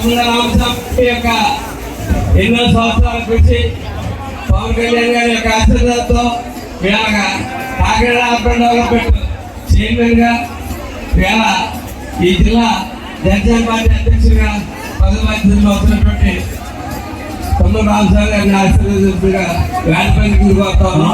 యొక్క ఎన్నో సంవత్సరాల కృషి పవన్ కళ్యాణ్ గారి యొక్క ఆశీర్వాదంతో ఇలాగ కాకినాడ అర్బన్ డెవలప్మెంట్ చైర్మన్ గా ఇవాళ ఈ జిల్లా జనసేన పార్టీ అధ్యక్షుడిగా పదవి బాధ్యతలు అవుతున్నటువంటి తమ్ముడు రామసాగర్ గారిని ఆశీర్వదించగా వేడపల్లి గురిపోతాను.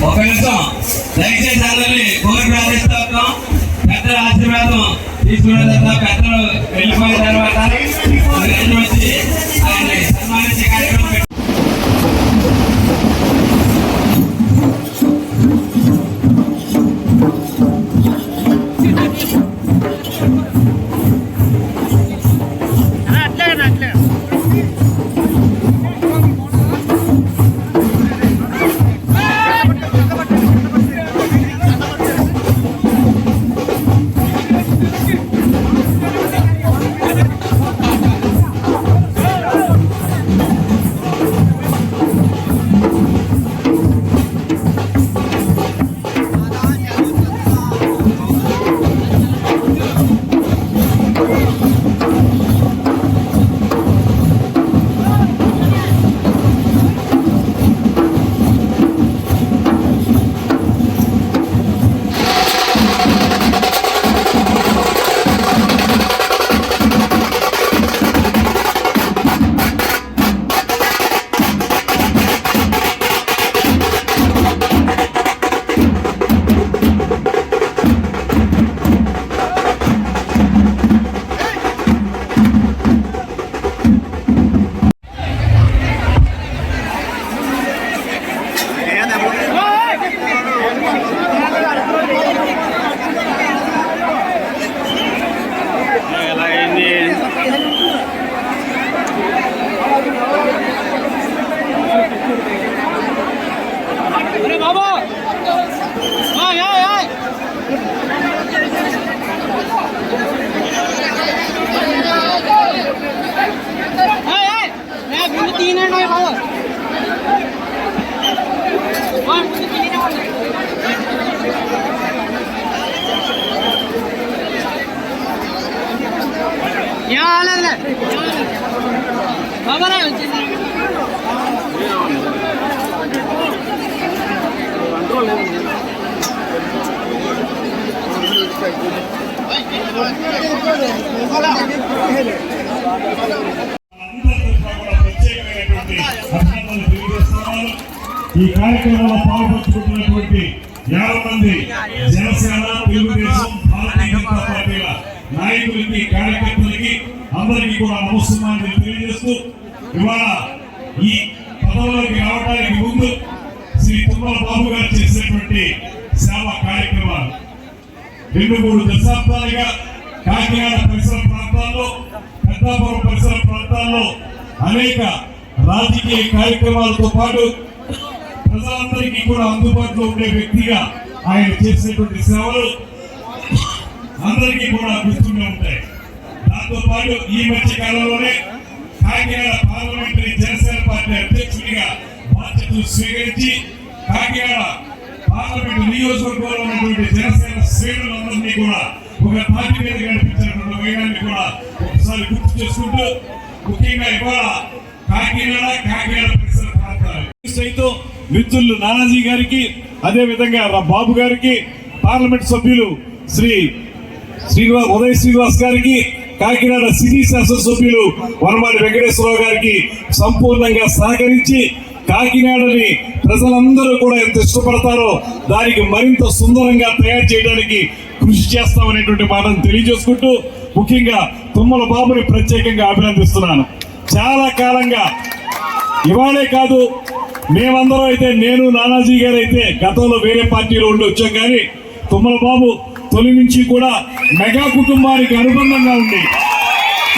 ఒక నిమిషం దయచేసి అందరినీ కోరి ప్రార్థిస్తున్నాం. పెద్దల ఆశీర్వాదం తీసుకున్న తర్వాత పెద్దలు వెళ్ళిపోయిన తర్వాత వచ్చి ఆయన్ని సన్మానించే కార్యక్రమం ఈ కార్యక్రమంలో పాల్పంచుకుంటున్నటువంటి 50 మంది జనసేన, తెలుగుదేశం, భారతీయ జనతా పార్టీల నాయకులకి, కార్యకర్తలకి అందరికీ కూడా నమస్కారాలు తెలియజేస్తూ ఇవాళ ఈ పదవులోకి రావడానికి ముందు శ్రీ తుమ్మల బాబు గారు చేసినటువంటి సేవా కార్యక్రమాలు 2-3 దశాబ్దాలుగా కాకినాడ పరిసర ప్రాంతాల్లో, పెద్దాపురం పరిసర ప్రాంతాల్లో అనేక రాజకీయ కార్యక్రమాలతో పాటు ప్రజలందరికీ కూడా అందుబాటులో ఉండే వ్యక్తిగా ఆయన చేసినటువంటి సేవలు అందరికీ కూడా గుర్తుండే ఉంటాయి. దాంతో పాటు ఈ మధ్య కాలంలోనే కాకినాడ పార్లమెంటరీ జనసేన పార్టీ అధ్యక్షుడిగా బాధ్యతలు స్వీకరించి కాకినాడ పార్లమెంటు నియోజకవర్గంలో ఉన్నటువంటి జనసేన శ్రేణులందరినీ కూడా ఒక పార్టీ మీద కనిపించినటువంటి వైరాన్ని కూడా ఒకసారి గుర్తు చేసుకుంటూ ముఖ్యంగా ఇవాళ కాకినాడ పరిసర ప్రాంతాలు మిత్రులు నానాజీ గారికి, అదే విధంగా బాబు గారికి, పార్లమెంట్ సభ్యులు ఉదయ్ శ్రీనివాస్ గారికి, కాకినాడ సిటీ శాసనసభ్యులు వనమాడి వెంకటేశ్వరరావు గారికి సంపూర్ణంగా సహకరించి కాకినాడని ప్రజలందరూ కూడా ఎంత ఇష్టపడతారో దానికి మరింత సుందరంగా తయారు చేయడానికి కృషి చేస్తామనేటువంటి మాటను తెలియజేసుకుంటూ ముఖ్యంగా తుమ్మల బాబుని ప్రత్యేకంగా అభినందిస్తున్నాను. చాలా కాలంగా ఇవాళే కాదు, మేమందరం అయితే, నేను నానాజీ గారు అయితే గతంలో వేరే పార్టీలో ఉండి వచ్చాం, కానీ తుమ్మల బాబు తొలి నుంచి కూడా మెగా కుటుంబానికి అనుబంధంగా ఉండి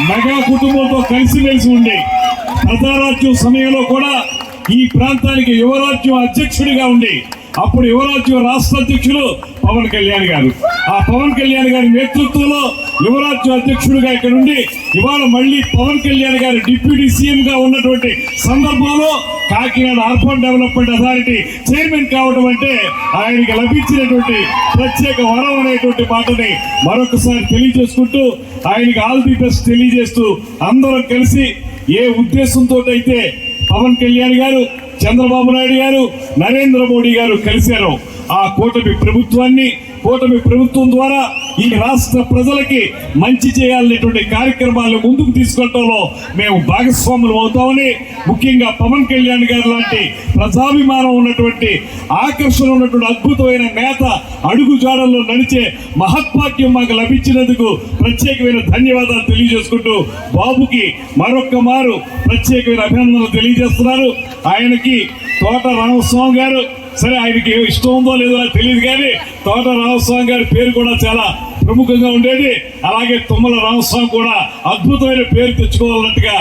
మెగా కుటుంబంతో కలిసిమెలిసి ఉండి ప్రజారాజ్యం సమయంలో కూడా ఈ ప్రాంతానికి యువరాజ్యం అధ్యక్షుడిగా ఉండి అప్పుడు యువరాజ్యం రాష్ట్ర అధ్యక్షులు పవన్ కళ్యాణ్ గారు, ఆ పవన్ కళ్యాణ్ గారి నేతృత్వంలో యువరాజ్యం అధ్యక్షుడిగా ఇక్కడ ఉండి ఇవాళ మళ్ళీ పవన్ కళ్యాణ్ గారు డిప్యూటీ సీఎం గా ఉన్నటువంటి సందర్భంలో Kakinada urban development authority chairman కావడం అంటే ఆయనకి లభించినటువంటి ప్రత్యేక వరం అనేటువంటి మాటని మరొకసారి తెలియజేసుకుంటూ ఆయనకి ఆల్ ది బెస్ట్ తెలియజేస్తూ అందరం కలిసి ఏ ఉద్దేశంతో అయితే పవన్ కళ్యాణ్ గారు, చంద్రబాబు నాయుడు గారు, నరేంద్ర మోడీ గారు కలిశారు, ఆ కూటమి ప్రభుత్వం ద్వారా ఈ రాష్ట్ర ప్రజలకి మంచి చేయాలనేటువంటి కార్యక్రమాలను ముందుకు తీసుకెళ్లడంలో మేము భాగస్వాములు అవుతామని, ముఖ్యంగా పవన్ కళ్యాణ్ గారు లాంటి ప్రజాభిమానం ఉన్నటువంటి, ఆకర్షణ ఉన్నటువంటి అద్భుతమైన నేత అడుగు జాడల్లో నడిచే మహత్వాక్యం మాకు లభించినందుకు ప్రత్యేకమైన ధన్యవాదాలు తెలియజేసుకుంటూ బాబుకి మరొక్క మారు ప్రత్యేకమైన అభినందనలు తెలియజేస్తున్నారు. ఆయనకి తోట రామస్వామి గారు, సరే ఆయనకి ఇష్టం ఉందో లేదో నాకు తెలియదు, కానీ తోట రామస్వామి గారి పేరు కూడా చాలా ప్రముఖంగా ఉండేది. అలాగే తుమ్మల రామస్వామి కూడా అద్భుతమైన పేరు తెచ్చుకోవాలన్నట్టుగా